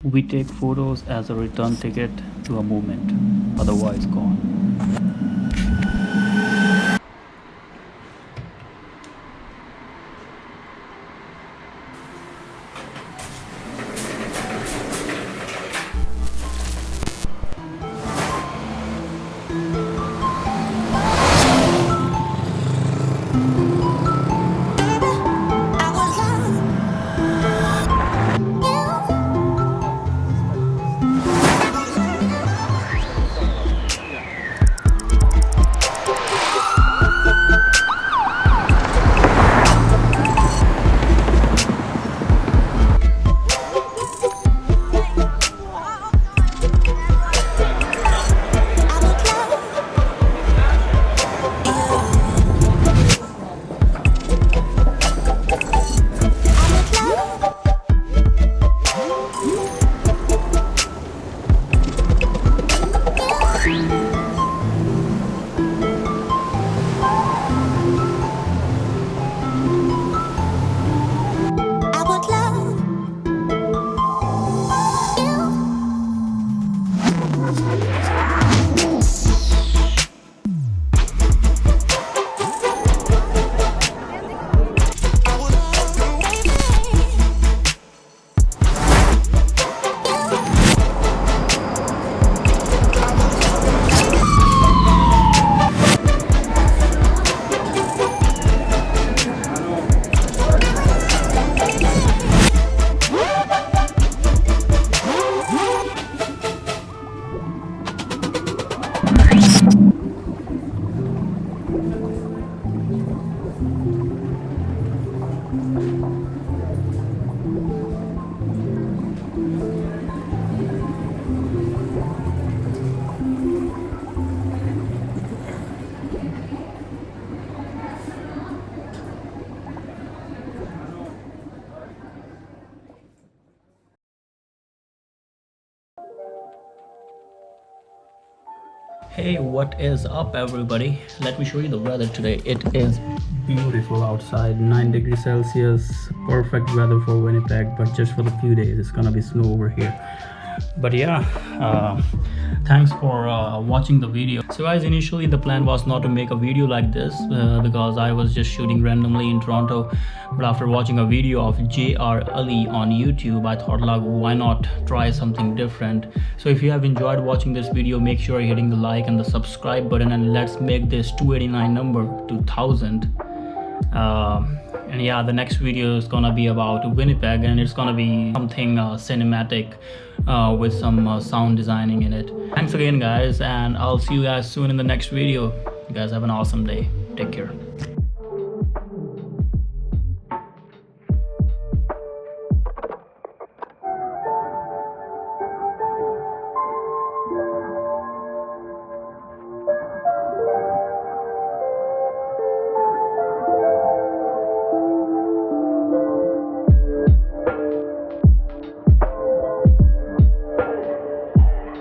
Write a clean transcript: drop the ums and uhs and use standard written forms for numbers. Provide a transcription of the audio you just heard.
We take photos as a return ticket to a moment, otherwise gone. Hey, what is up everybody? Let me show you the weather today. It is beautiful outside, 9 degrees Celsius, perfect weather for Winnipeg, but just for the few days it's gonna be snow over here. But yeah, thanks for watching the video. So guys, initially the plan was not to make a video like this because I was just shooting randomly in Toronto, but after watching a video of J.R. Ali on YouTube, I thought like, why not try something different. So if you have enjoyed watching this video, make sure you're hitting the like and the subscribe button, and let's make this 289 number to 1000. And yeah, the next video is gonna be about Winnipeg, and it's gonna be something cinematic with some sound designing in it. Thanks again guys, and I'll see you guys soon in the next video. You guys have an awesome day. Take care.